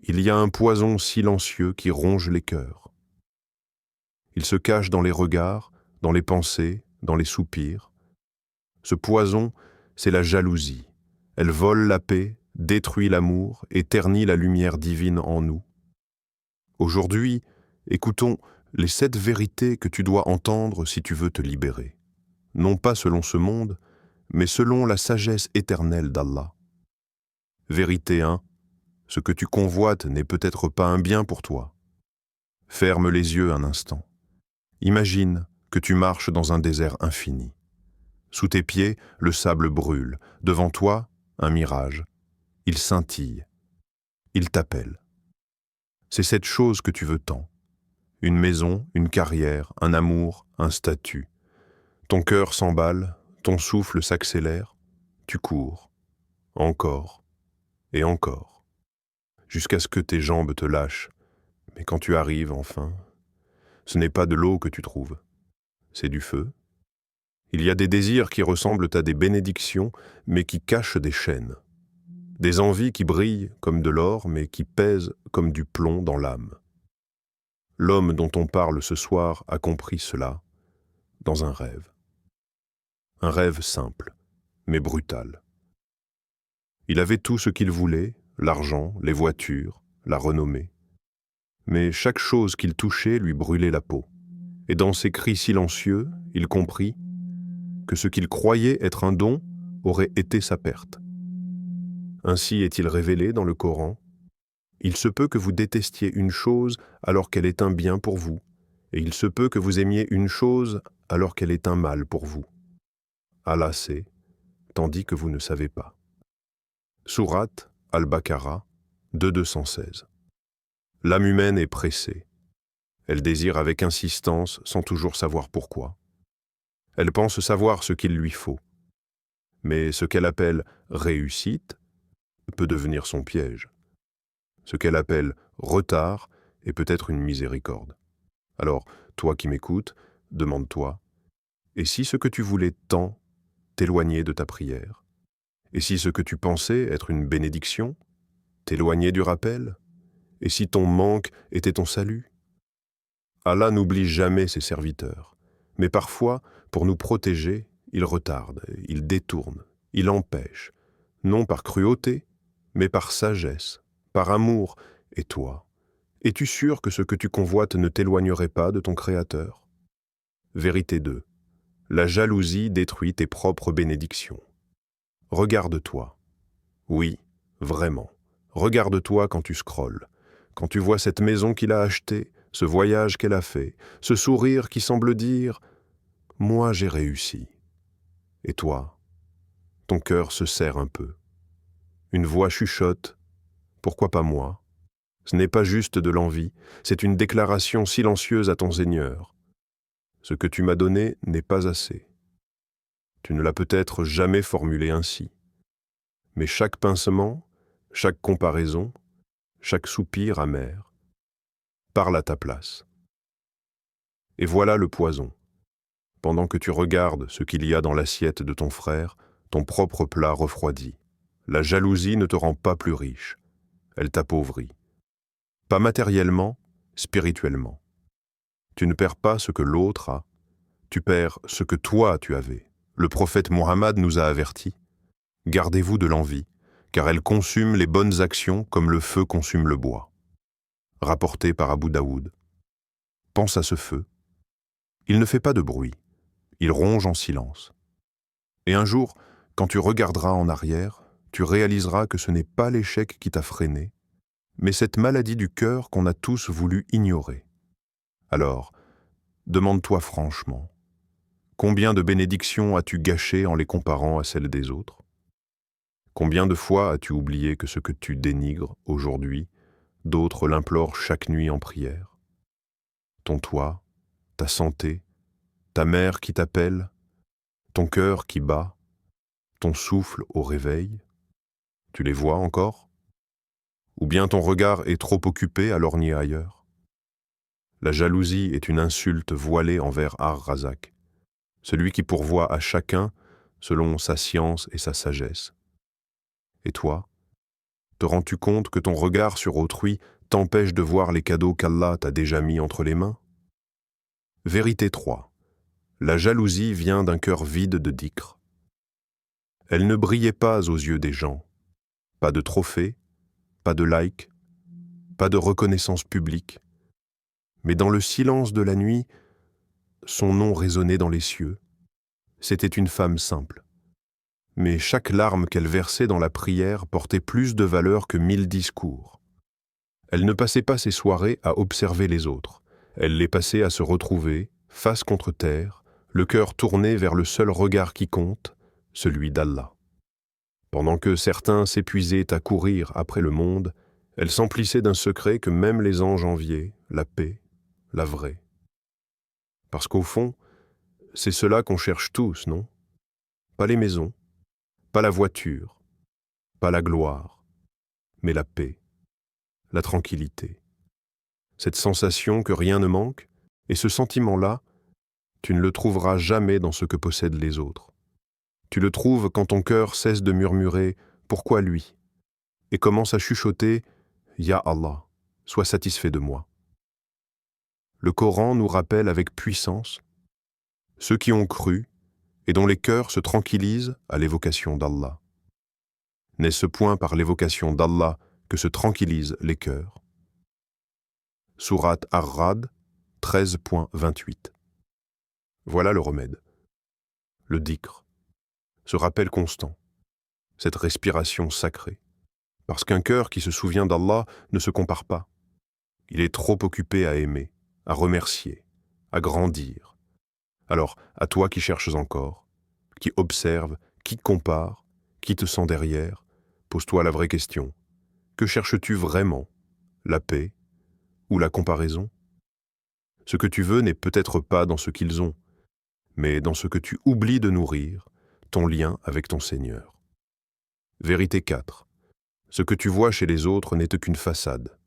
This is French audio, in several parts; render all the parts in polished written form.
Il y a un poison silencieux qui ronge les cœurs. Il se cache dans les regards, dans les pensées, dans les soupirs. Ce poison, c'est la jalousie. Elle vole la paix, détruit l'amour et ternit la lumière divine en nous. Aujourd'hui, écoutons les 7 vérités que tu dois entendre si tu veux te libérer. Non pas selon ce monde, mais selon la sagesse éternelle d'Allah. Vérité 1. Ce que tu convoites n'est peut-être pas un bien pour toi. Ferme les yeux un instant. Imagine que tu marches dans un désert infini. Sous tes pieds, le sable brûle. Devant toi, un mirage. Il scintille. Il t'appelle. C'est cette chose que tu veux tant. Une maison, une carrière, un amour, un statut. Ton cœur s'emballe, ton souffle s'accélère. Tu cours. Encore. Et encore. Jusqu'à ce que tes jambes te lâchent. Mais quand tu arrives enfin, ce n'est pas de l'eau que tu trouves. C'est du feu. Il y a des désirs qui ressemblent à des bénédictions, mais qui cachent des chaînes. Des envies qui brillent comme de l'or, mais qui pèsent comme du plomb dans l'âme. L'homme dont on parle ce soir a compris cela dans un rêve. Un rêve simple, mais brutal. Il avait tout ce qu'il voulait, l'argent, les voitures, la renommée. Mais chaque chose qu'il touchait lui brûlait la peau. Et dans ses cris silencieux, il comprit que ce qu'il croyait être un don aurait été sa perte. Ainsi est-il révélé dans le Coran. Il se peut que vous détestiez une chose alors qu'elle est un bien pour vous, et il se peut que vous aimiez une chose alors qu'elle est un mal pour vous. Allah sait, tandis que vous ne savez pas. Sourate Al-Baqarah 216. L'âme humaine est pressée. Elle désire avec insistance sans toujours savoir pourquoi. Elle pense savoir ce qu'il lui faut. Mais ce qu'elle appelle réussite peut devenir son piège. Ce qu'elle appelle retard est peut-être une miséricorde. Alors, toi qui m'écoutes, demande-toi, et si ce que tu voulais tant t'éloignait de ta prière? Et si ce que tu pensais être une bénédiction t'éloignait du rappel? Et si ton manque était ton salut? Allah n'oublie jamais ses serviteurs, mais parfois, pour nous protéger, il retarde, il détourne, il empêche, non par cruauté, mais par sagesse, par amour. Et toi, es-tu sûr que ce que tu convoites ne t'éloignerait pas de ton Créateur? Vérité 2. La jalousie détruit tes propres bénédictions. Regarde-toi. Oui, vraiment. Regarde-toi quand tu scrolles, quand tu vois cette maison qu'il a achetée, ce voyage qu'elle a fait, ce sourire qui semble dire « Moi j'ai réussi ». Et toi, ton cœur se serre un peu. Une voix chuchote « Pourquoi pas moi ?» Ce n'est pas juste de l'envie, c'est une déclaration silencieuse à ton Seigneur. Ce que tu m'as donné n'est pas assez. Tu ne l'as peut-être jamais formulé ainsi. Mais chaque pincement, chaque comparaison, chaque soupir amer, parle à ta place. Et voilà le poison. Pendant que tu regardes ce qu'il y a dans l'assiette de ton frère, ton propre plat refroidit. La jalousie ne te rend pas plus riche, elle t'appauvrit. Pas matériellement, spirituellement. Tu ne perds pas ce que l'autre a, tu perds ce que toi tu avais. Le prophète Mohammed nous a avertis. Gardez-vous de l'envie, car elle consume les bonnes actions comme le feu consume le bois. Rapporté par Abu Daoud. Pense à ce feu. Il ne fait pas de bruit, il ronge en silence. Et un jour, quand tu regarderas en arrière, tu réaliseras que ce n'est pas l'échec qui t'a freiné, mais cette maladie du cœur qu'on a tous voulu ignorer. Alors, demande-toi franchement, combien de bénédictions as-tu gâchées en les comparant à celles des autres? Combien de fois as-tu oublié que ce que tu dénigres aujourd'hui, d'autres l'implorent chaque nuit en prière? Ton toit, ta santé, ta mère qui t'appelle, ton cœur qui bat, ton souffle au réveil, tu les vois encore? Ou bien ton regard est trop occupé à lorgner ailleurs? La jalousie est une insulte voilée envers Ar-Razak, celui qui pourvoit à chacun selon sa science et sa sagesse. Et toi, Te rends-tu compte que ton regard sur autrui t'empêche de voir les cadeaux qu'Allah t'a déjà mis entre les mains? Vérité 3. La jalousie vient d'un cœur vide de dhikr. Elle ne brillait pas aux yeux des gens. Pas de trophées, pas de likes, pas de reconnaissance publique. Mais dans le silence de la nuit, son nom résonnait dans les cieux. C'était une femme simple. Mais chaque larme qu'elle versait dans la prière portait plus de valeur que 1000 discours. Elle ne passait pas ses soirées à observer les autres. Elle les passait à se retrouver, face contre terre, le cœur tourné vers le seul regard qui compte, celui d'Allah. Pendant que certains s'épuisaient à courir après le monde, elle s'emplissait d'un secret que même les anges enviaient, la paix, la vraie. Parce qu'au fond, c'est cela qu'on cherche tous, non? Pas les maisons, pas la voiture, pas la gloire, mais la paix, la tranquillité. Cette sensation que rien ne manque, et ce sentiment-là, tu ne le trouveras jamais dans ce que possèdent les autres. Tu le trouves quand ton cœur cesse de murmurer « Pourquoi lui ?» et commence à chuchoter « Ya Allah, sois satisfait de moi ». Le Coran nous rappelle avec puissance ceux qui ont cru et dont les cœurs se tranquillisent à l'évocation d'Allah. N'est-ce point par l'évocation d'Allah que se tranquillisent les cœurs? Sourate Ar-Ra'd 13.28. Voilà le remède. Le dhikr, ce rappel constant, cette respiration sacrée. Parce qu'un cœur qui se souvient d'Allah ne se compare pas. Il est trop occupé à aimer, à remercier, à grandir. Alors, à toi qui cherches encore, qui observe, qui compare, qui te sent derrière, pose-toi la vraie question. Que cherches-tu vraiment? La paix ou la comparaison? Ce que tu veux n'est peut-être pas dans ce qu'ils ont, mais dans ce que tu oublies de nourrir, ton lien avec ton Seigneur. Vérité 4. Ce que tu vois chez les autres n'est qu'une façade.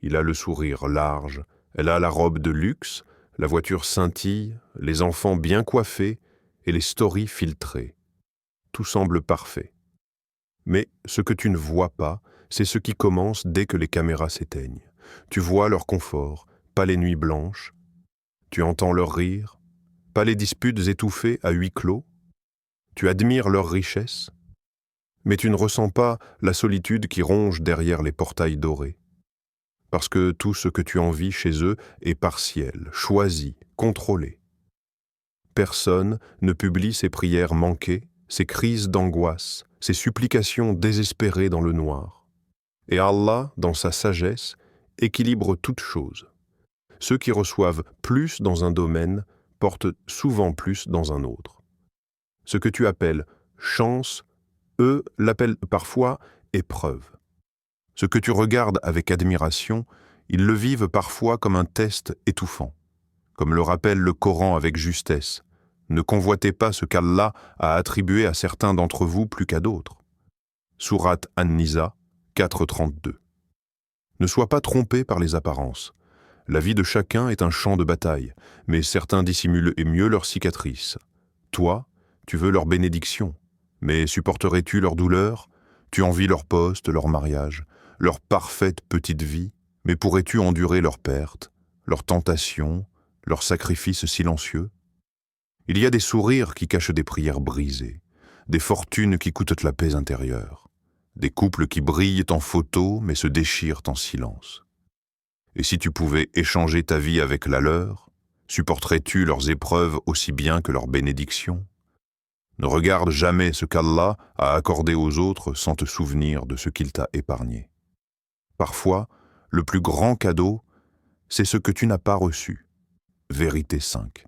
Il a le sourire large, elle a la robe de luxe, la voiture scintille, les enfants bien coiffés et les stories filtrées. Tout semble parfait. Mais ce que tu ne vois pas, c'est ce qui commence dès que les caméras s'éteignent. Tu vois leur confort, pas les nuits blanches. Tu entends leur rire, pas les disputes étouffées à huis clos. Tu admires leur richesse, mais tu ne ressens pas la solitude qui ronge derrière les portails dorés. Parce que tout ce que tu envies chez eux est partiel, choisi, contrôlé. Personne ne publie ses prières manquées, ses crises d'angoisse, ses supplications désespérées dans le noir. Et Allah, dans sa sagesse, équilibre toutes choses. Ceux qui reçoivent plus dans un domaine portent souvent plus dans un autre. Ce que tu appelles chance, eux l'appellent parfois épreuve. Ce que tu regardes avec admiration, ils le vivent parfois comme un test étouffant. Comme le rappelle le Coran avec justesse, ne convoitez pas ce qu'Allah a attribué à certains d'entre vous plus qu'à d'autres. Sourate An-Nisa 4.32. Ne sois pas trompé par les apparences. La vie de chacun est un champ de bataille, mais certains dissimulent mieux leurs cicatrices. Toi, tu veux leur bénédiction, mais supporterais-tu leur douleur? Tu envies leur poste, leur mariage, leur parfaite petite vie, mais pourrais-tu endurer leurs pertes, leurs tentations, leurs sacrifices silencieux? Il y a des sourires qui cachent des prières brisées, des fortunes qui coûtent la paix intérieure, des couples qui brillent en photo mais se déchirent en silence. Et si tu pouvais échanger ta vie avec la leur, supporterais-tu leurs épreuves aussi bien que leurs bénédictions? Ne regarde jamais ce qu'Allah a accordé aux autres sans te souvenir de ce qu'il t'a épargné. Parfois, le plus grand cadeau, c'est ce que tu n'as pas reçu. Vérité 5.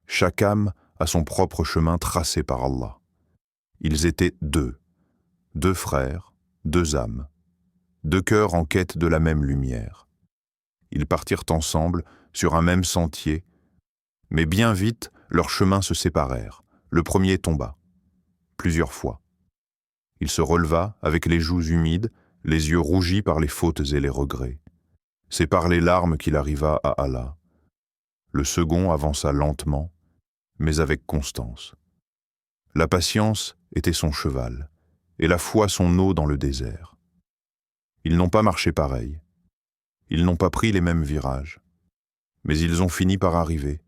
Chaque âme a son propre chemin tracé par Allah. Ils étaient deux frères, deux âmes, deux cœurs en quête de la même lumière. Ils partirent ensemble sur un même sentier, mais bien vite, leurs chemins se séparèrent. Le premier tomba, plusieurs fois. Il se releva avec les joues humides, les yeux rougis par les fautes et les regrets. C'est par les larmes qu'il arriva à Allah. Le second avança lentement, mais avec constance. La patience était son cheval, et la foi son eau dans le désert. Ils n'ont pas marché pareil. Ils n'ont pas pris les mêmes virages. Mais ils ont fini par arriver,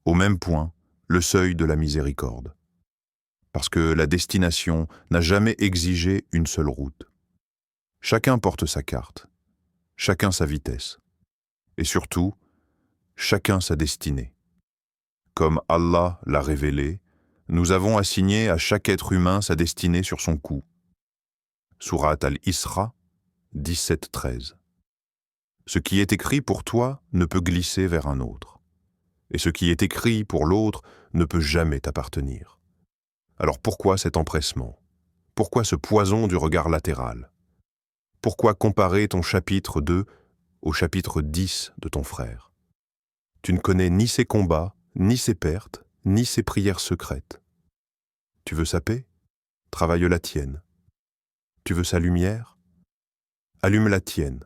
au même point, le seuil de la miséricorde. Parce que la destination n'a jamais exigé une seule route. Chacun porte sa carte, chacun sa vitesse, et surtout, chacun sa destinée. Comme Allah l'a révélé, nous avons assigné à chaque être humain sa destinée sur son cou. Sourate Al-Isra, 17-13. Ce qui est écrit pour toi ne peut glisser vers un autre, et ce qui est écrit pour l'autre ne peut jamais t'appartenir. Alors pourquoi cet empressement? Pourquoi ce poison du regard latéral? Pourquoi comparer ton chapitre 2 au chapitre 10 de ton frère? Tu ne connais ni ses combats, ni ses pertes, ni ses prières secrètes. Tu veux sa paix? Travaille la tienne. Tu veux sa lumière? Allume la tienne.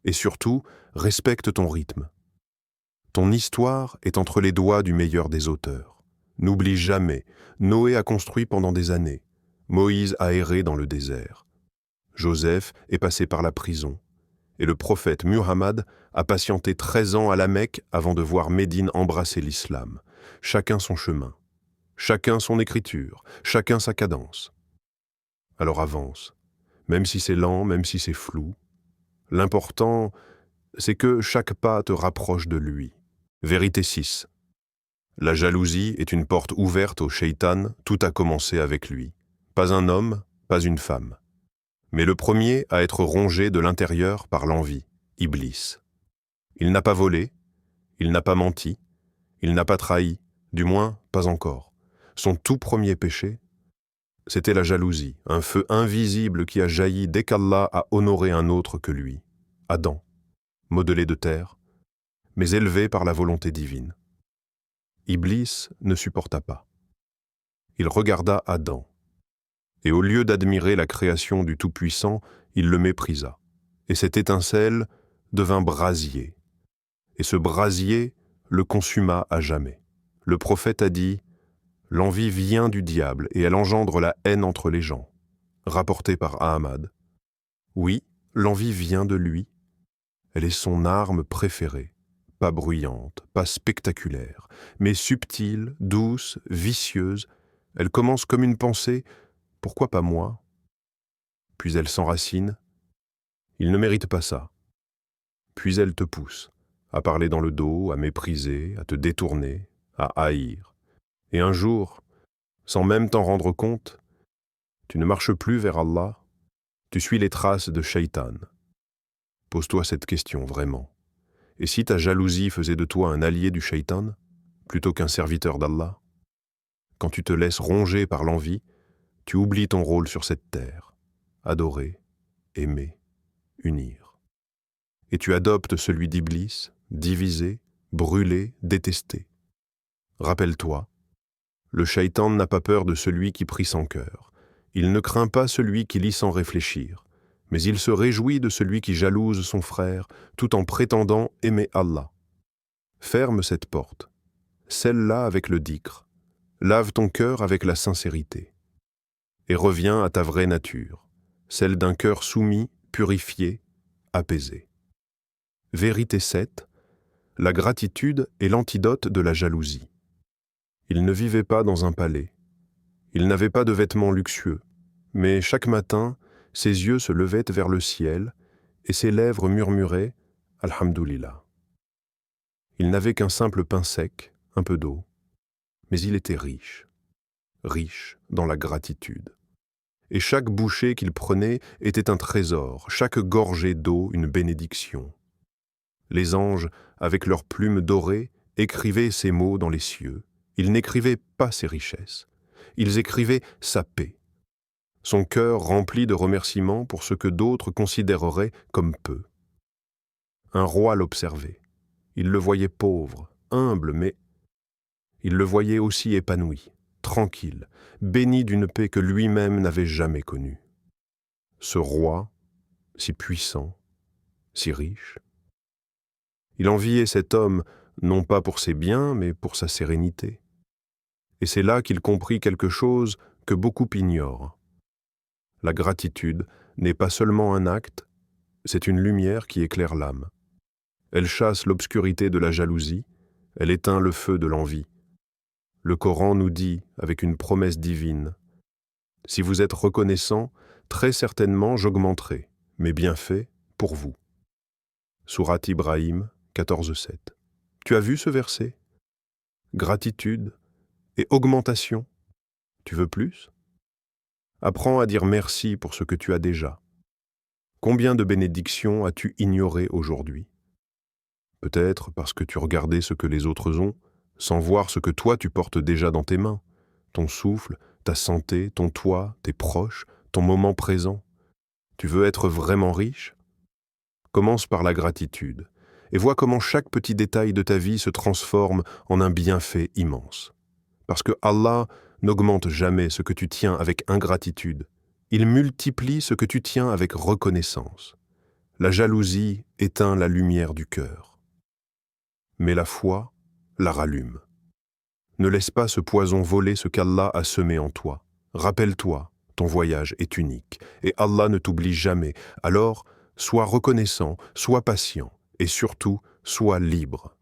Et surtout, respecte ton rythme. Ton histoire est entre les doigts du meilleur des auteurs. N'oublie jamais, Noé a construit pendant des années. Moïse a erré dans le désert. Joseph est passé par la prison. Et le prophète Muhammad a patienté 13 ans à la Mecque avant de voir Médine embrasser l'islam. Chacun son chemin, chacun son écriture, chacun sa cadence. Alors avance, même si c'est lent, même si c'est flou. L'important, c'est que chaque pas te rapproche de lui. Vérité 6. La jalousie est une porte ouverte au shaitan, tout a commencé avec lui. Pas un homme, pas une femme. Mais le premier à être rongé de l'intérieur par l'envie, Iblis. Il n'a pas volé, il n'a pas menti, il n'a pas trahi, du moins pas encore. Son tout premier péché, c'était la jalousie, un feu invisible qui a jailli dès qu'Allah a honoré un autre que lui, Adam, modelé de terre, mais élevé par la volonté divine. Iblis ne supporta pas. Il regarda Adam. Et au lieu d'admirer la création du Tout-Puissant, il le méprisa. Et cette étincelle devint brasier. Et ce brasier le consuma à jamais. Le prophète a dit « L'envie vient du diable et elle engendre la haine entre les gens », rapporté par Ahmad. Oui, l'envie vient de lui. Elle est son arme préférée. Pas bruyante, pas spectaculaire, mais subtile, douce, vicieuse. Elle commence comme une pensée. Pourquoi pas moi? Puis elle s'enracine. Il ne mérite pas ça. Puis elle te pousse, à parler dans le dos, à mépriser, à te détourner, à haïr. Et un jour, sans même t'en rendre compte, tu ne marches plus vers Allah, tu suis les traces de Shaitan. Pose-toi cette question vraiment. Et si ta jalousie faisait de toi un allié du Shaitan, plutôt qu'un serviteur d'Allah? Quand tu te laisses ronger par l'envie, tu oublies ton rôle sur cette terre. Adorer, aimer, unir. Et tu adoptes celui d'Iblis, diviser, brûler, détester. Rappelle-toi, le shaitan n'a pas peur de celui qui prie sans cœur. Il ne craint pas celui qui lit sans réfléchir, mais il se réjouit de celui qui jalouse son frère, tout en prétendant aimer Allah. Ferme cette porte, scelle-la avec le dhikr, lave ton cœur avec la sincérité, et reviens à ta vraie nature, celle d'un cœur soumis, purifié, apaisé. Vérité 7. La gratitude est l'antidote de la jalousie. Il ne vivait pas dans un palais. Il n'avait pas de vêtements luxueux. Mais chaque matin, ses yeux se levaient vers le ciel et ses lèvres murmuraient « Alhamdulillah ». Il n'avait qu'un simple pain sec, un peu d'eau. Mais il était riche. Riche dans la gratitude. Et chaque bouchée qu'il prenait était un trésor, chaque gorgée d'eau une bénédiction. Les anges, avec leurs plumes dorées, écrivaient ces mots dans les cieux. Ils n'écrivaient pas ses richesses. Ils écrivaient sa paix. Son cœur rempli de remerciements pour ce que d'autres considéreraient comme peu. Un roi l'observait. Il le voyait pauvre, humble, mais il le voyait aussi épanoui, tranquille, béni d'une paix que lui-même n'avait jamais connue. Ce roi, si puissant, si riche, il enviait cet homme, non pas pour ses biens, mais pour sa sérénité. Et c'est là qu'il comprit quelque chose que beaucoup ignorent. La gratitude n'est pas seulement un acte, C'est une lumière qui éclaire l'âme. Elle chasse l'obscurité de la jalousie, elle éteint le feu de l'envie. Le Coran nous dit, avec une promesse divine, « Si vous êtes reconnaissant, très certainement j'augmenterai mes bienfaits pour vous. » Sourate Ibrahim 14:7. Tu as vu ce verset? Gratitude et augmentation. Tu veux plus? Apprends à dire merci pour ce que tu as déjà. Combien de bénédictions as-tu ignorées aujourd'hui? Peut-être parce que tu regardais ce que les autres ont, sans voir ce que toi tu portes déjà dans tes mains, ton souffle, ta santé, ton toit, tes proches, ton moment présent. Tu veux être vraiment riche? Commence par la gratitude et vois comment chaque petit détail de ta vie se transforme en un bienfait immense. Parce que Allah n'augmente jamais ce que tu tiens avec ingratitude, il multiplie ce que tu tiens avec reconnaissance. La jalousie éteint la lumière du cœur, mais la foi la rallume. Ne laisse pas ce poison voler ce qu'Allah a semé en toi. Rappelle-toi, ton voyage est unique et Allah ne t'oublie jamais. Alors, sois reconnaissant, sois patient et surtout, sois libre.